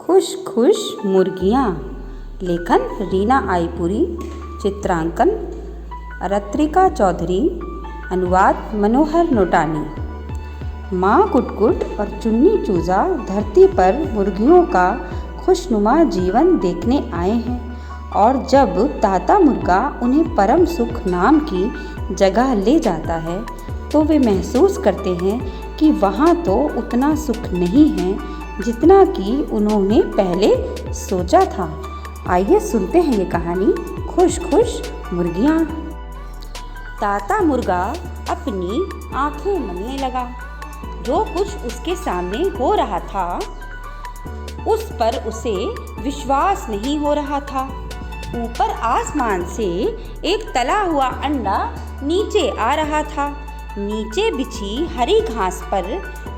खुश खुश मुर्गियाँ। लेखन रीना आईपुरी। चित्रांकन रत्रिका चौधरी। अनुवाद मनोहर नोटानी। माँ कुटकुट और चुन्नी चूजा धरती पर मुर्गियों का खुशनुमा जीवन देखने आए हैं और जब ताता मुर्गा उन्हें परम सुख नाम की जगह ले जाता है तो वे महसूस करते हैं कि वहाँ तो उतना सुख नहीं है जितना कि उन्होंने पहले सोचा था। आइए सुनते हैं ये कहानी खुश खुश मुर्गियाँ। ताता मुर्गा अपनी आंखें मलने लगा। जो कुछ उसके सामने हो रहा था उस पर उसे विश्वास नहीं हो रहा था। ऊपर आसमान से एक तला हुआ अंडा नीचे आ रहा था। नीचे बिछी हरी घास पर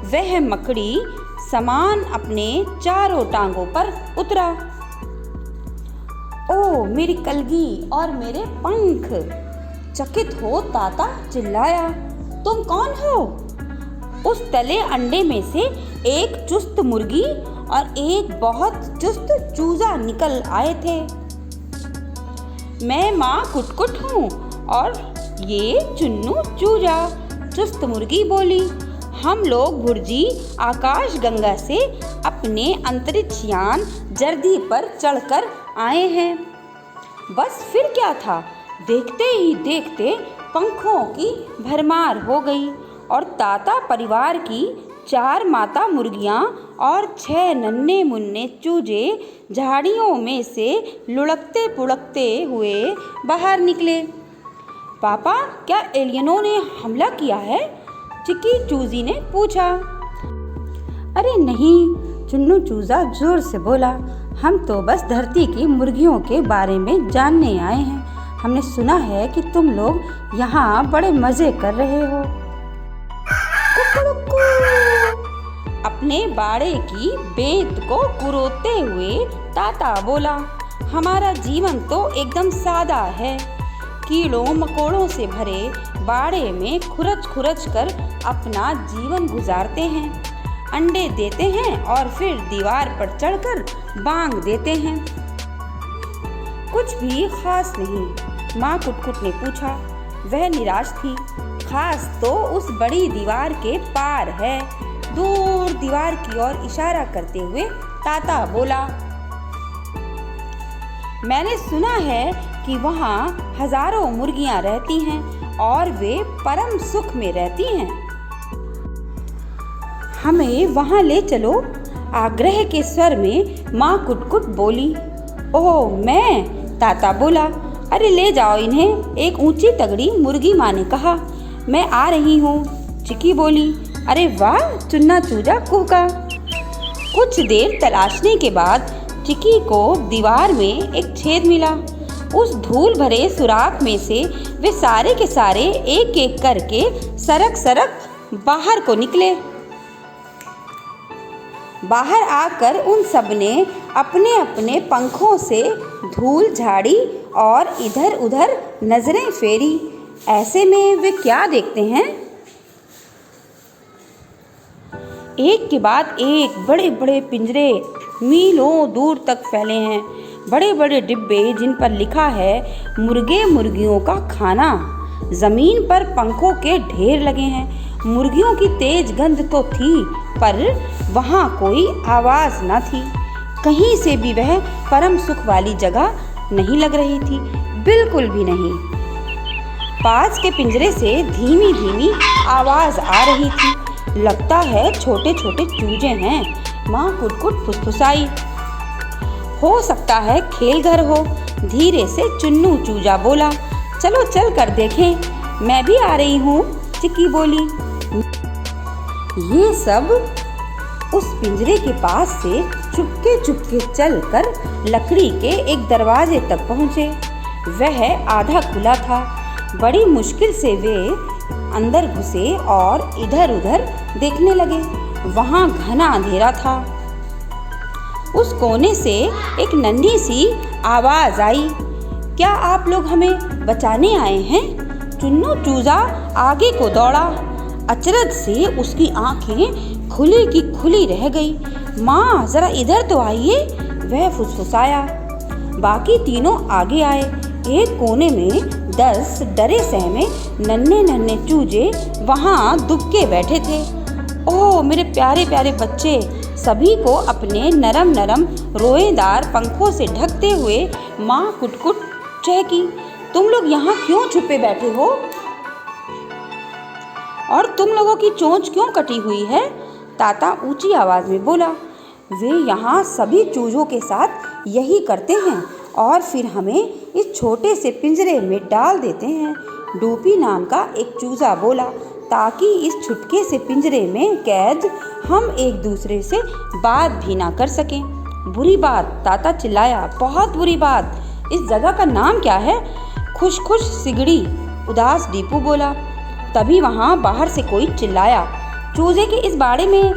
वह मकड़ी समान अपने चारों टांगों पर उतरा। ओ मेरी कलगी और मेरे पंख! चकित हो ताता चिल्लाया, तुम कौन हो? उस तले अंडे में से एक चुस्त मुर्गी और एक बहुत चुस्त चूजा निकल आए थे। मैं माँ कुटकुट हूँ और ये चुन्नू चूजा, चुस्त मुर्गी बोली। हम लोग भुर्जी आकाश गंगा से अपने अंतरिक्ष यान जर्दी पर चढ़कर आए हैं। बस फिर क्या था, देखते ही देखते पंखों की भरमार हो गई और ताता परिवार की 4 माता मुर्गियाँ और 6 नन्हे मुन्ने चूजे झाड़ियों में से लुढ़कते पुढ़कते हुए बाहर निकले। पापा, क्या एलियनों ने हमला किया है? चिकी चूजी ने पूछा। अरे नहीं, चुन्नू चूजा जोर से बोला, हम तो बस धरती की मुर्गियों के बारे में जानने आए हैं। हमने सुना है कि तुम लोग यहाँ बड़े मजे कर रहे हो। अपने बाड़े की बेत को कुरोते हुए ताता बोला, हमारा जीवन तो एकदम सादा है। कीड़ों मकोड़ों से भरे बाड़े में खुरच खुरच कर अपना जीवन गुजारते हैं। अंडे देते हैं और फिर दीवार पर चढ़कर बांग देते हैं। कुछ भी खास नहीं, माँ कुटकुट ने पूछा। वह निराश थी। खास तो उस बड़ी दीवार के पार है। दूर दीवार की ओर इशारा करते हुए ताता बोला, मैंने सुना है कि वहाँ हजारों मुर्गियाँ रहती हैं और वे परम सुख में रहती हैं। हमें वहाँ ले चलो, आग्रह के स्वर में माँ कुटकुट बोली। ओह मैं, ताता बोला। अरे ले जाओ इन्हें, एक ऊंची तगड़ी मुर्गी माँ ने कहा। मैं आ रही हूँ, चिकी बोली। अरे वाह, चुन्ना चूजा कूका। कुछ देर तलाशने के बाद चिकी को दीवार में एक छेद मिला। उस धूल भरे सुराख में से वे सारे के सारे एक एक करके सरक सरक बाहर को निकले। बाहर आकर उन सब ने अपने अपने पंखों से धूल झाड़ी और इधर उधर नजरें फेरी। ऐसे में वे क्या देखते हैं? एक के बाद एक बड़े बड़े पिंजरे मीलों दूर तक फैले हैं। बड़े बड़े डिब्बे जिन पर लिखा है मुर्गे मुर्गियों का खाना। जमीन पर पंखों के ढेर लगे हैं। मुर्गियों की तेज गंध तो थी पर वहाँ कोई आवाज़ न थी। कहीं से भी वह परम सुख वाली जगह नहीं लग रही थी, बिल्कुल भी नहीं। पास के पिंजरे से धीमी धीमी आवाज़ आ रही थी। लगता है छोटे छोटे चूजे हैं, माँ कुटकुट फुसफुसाई। हो सकता है खेल घर हो, धीरे से चुन्नू चूजा बोला। चलो चल कर देखें, मैं भी आ रही हूँ, चिकी बोली। ये सब उस पिंजरे के पास से चुपके चुपके चलकर लकड़ी के एक दरवाजे तक पहुँचे। वह आधा खुला था। बड़ी मुश्किल से वे अंदर घुसे और इधर उधर देखने लगे। वहाँ घना अंधेरा था। उस कोने से एक नन्ही सी आवाज़ आई, क्या आप लोग हमें बचाने आए हैं? चुन्नू चूजा आगे को दौड़ा। अचरज से उसकी आंखें खुली की खुली रह गई। माँ जरा इधर तो आइए, वह फुसफुसाया। बाकी तीनों आगे आए। एक कोने में 10 डरे सहमे नन्हे नन्हे चूजे वहाँ दुबके बैठे थे। ओह मेरे प्यारे प्यारे बच्चे, सभी को अपने नरम नरम रोएदार पंखों से ढकते हुए माँ कुटकुट चहकी, तुम लोग यहाँ क्यों छुपे बैठे हो? और तुम लोगों की चोंच क्यों कटी हुई है? ताता ऊंची आवाज में बोला। वे यहाँ सभी चूजों के साथ यही करते हैं और फिर हमें इस छोटे से पिंजरे में डाल देते हैं। डूपी नाम का एक चूजा बोला, ताकि इस छुटके से पिंजरे में कैद हम एक दूसरे से बात भी ना कर सकें। बुरी बात, ताता चिल्लाया, बहुत बुरी बात। इस जगह का नाम क्या है? खुश खुश सिगड़ी, उदास दीपू बोला। तभी वहाँ बाहर से कोई चिल्लाया, चूजे के इस बाड़े में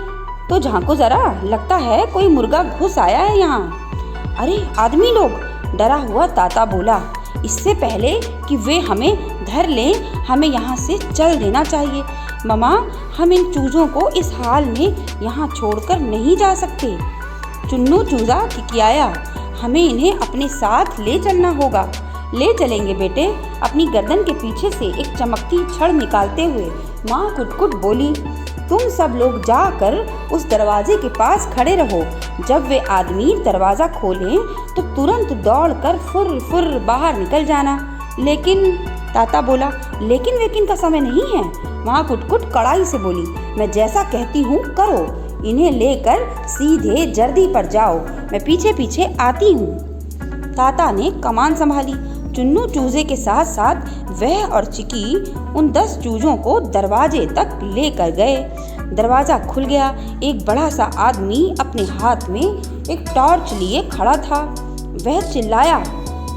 तो झांको जरा, लगता है कोई मुर्गा घुस आया है यहाँ। अरे आदमी लोग, डरा हुआ ताता बोला, इससे पहले कि वे हमें धर लें, हमें यहाँ से चल देना चाहिए। ममा, हम इन चूजों को इस हाल में यहाँ छोड़कर नहीं जा सकते। चुन्नू चूजा किकियाया, हमें इन्हें अपने साथ ले चलना होगा। ले चलेंगे बेटे, अपनी गर्दन के पीछे से एक चमकती छड़ निकालते हुए माँ कुटकुट बोली। तुम सब लोग जाकर उस दरवाजे के पास खड़े रहो। जब वे आदमी दरवाज़ा खोलें तो तुरंत दौड़कर फुर फुर बाहर निकल जाना। लेकिन ताता बोला, लेकिन वेकिन का समय नहीं है। माँ कुटकुट कड़ाई से बोली, मैं जैसा कहती हूँ करो, इन्हें लेकर सीधे जर्दी पर जाओ, मैं पीछे पीछे आती हूँ। ताता ने कमान संभाली। चुन्नू चूजे के साथ साथ वह और चिकी उन 10 चूजों को दरवाजे तक लेकर गए। दरवाजा खुल गया। एक बड़ा सा आदमी अपने हाथ में एक टॉर्च लिए खड़ा था। वह चिल्लाया,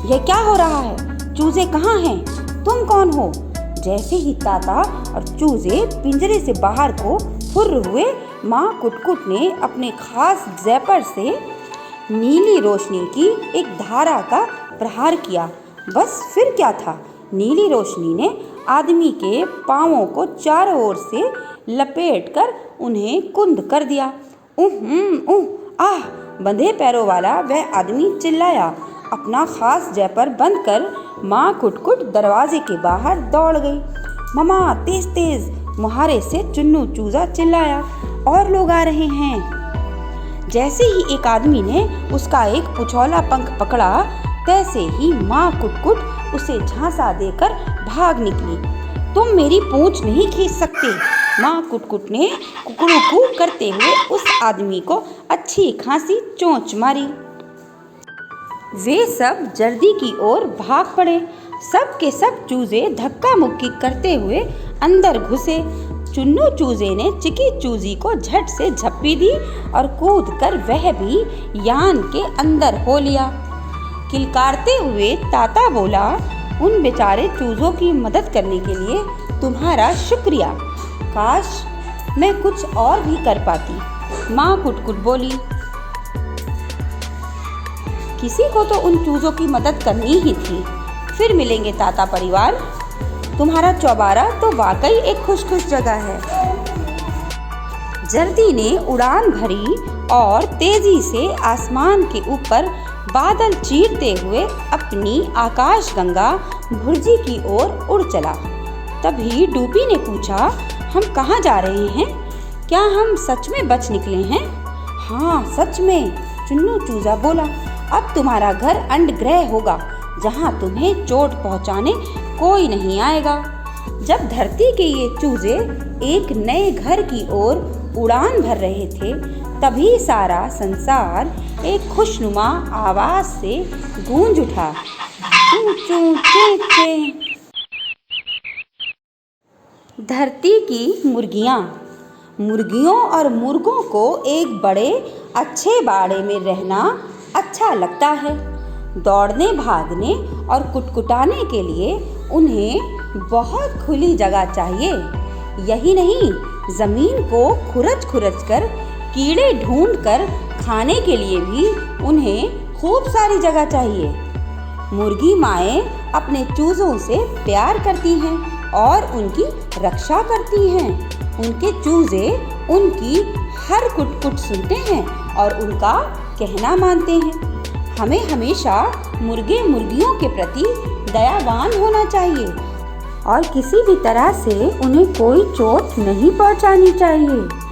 यह क्या हो रहा है? चूजे कहाँ हैं? तुम कौन हो? जैसे ही ताता और चूजे पिंजरे से बाहर को फुर्र हुए, माँ कुटकुट ने अपने खास ज़ैपर से नीली रोशनी की एक धारा का प्रहार किया। बस फिर क्या था, नीली रोशनी ने आदमी के पांवों को चारों ओर से लपेटकर उन्हें कुंद कर दिया। आह! बंधे पैरों वाला वह आदमी चिल्लाया। अपना खास ज़ैपर बंद कर माँ कुटकुट दरवाजे के बाहर दौड़ गई। ममा, तेज तेज, मुहारे से चुन्नू चूजा चिल्लाया, और लोग आ रहे हैं। जैसे ही एक आदमी ने उसका एक पुछौला पंख पकड़ा, तैसे ही माँ कुटकुट उसे झांसा देकर भाग निकली। तुम मेरी पूंछ नहीं खींच सकते, माँ कुटकुट ने कुकड़ूकू करते हुए उस आदमी को अच्छी खासी चोंच मारी। वे सब जल्दी की ओर भाग पड़े। सब के सब चूजे धक्का मुक्की करते हुए अंदर घुसे। चुन्नू चूजे ने चिकी चूजी को झट से झप्पी दी और कूदकर वह भी यान के अंदर हो लिया। किलकारते हुए ताता बोला, उन बेचारे चूजों की मदद करने के लिए तुम्हारा शुक्रिया। काश मैं कुछ और भी कर पाती। माँ कुटकुट बोली, किसी को तो उन चूजों की मदद करनी ही थी। फिर मिलेंगे ताता परिवार। तुम्हारा चौबारा तो वाकई एक खुश खुश जगह है। जर्दी ने उड़ान भरी और तेजी से आसमान के ऊपर बादल चीरते हुए अपनी आकाशगंगा भुर्जी की ओर उड़ चला। तभी डूपी ने पूछा, हम कहाँ जा रहे हैं? क्या हम सच में बच निकले हैं? हाँ सच में, चुन्नू चूजा बोला। अब तुम्हारा घर अंडग्रह होगा, जहाँ तुम्हें चोट पहुँचाने कोई नहीं आएगा। जब धरती के ये चूजे एक नए घर की ओर उड़ान भर रहे थे, तभी सारा संसार एक खुशनुमा आवाज से गूंज उठा, चू चू चे चे। धरती की मुर्गियाँ। मुर्गियों और मुर्गों को एक बड़े अच्छे बाड़े में रहना अच्छा लगता है। दौड़ने भागने और कुटकुटाने के लिए उन्हें बहुत खुली जगह चाहिए। यही नहीं, ज़मीन को खुरच खुरच कर कीड़े ढूंढकर खाने के लिए भी उन्हें खूब सारी जगह चाहिए। मुर्गी माएँ अपने चूज़ों से प्यार करती हैं और उनकी रक्षा करती हैं। उनके चूजे उनकी हर कुट-कुट सुनते हैं और उनका कहना मानते हैं। हमें हमेशा मुर्गे मुर्गियों के प्रति दयावान होना चाहिए और किसी भी तरह से उन्हें कोई चोट नहीं पहुंचानी चाहिए।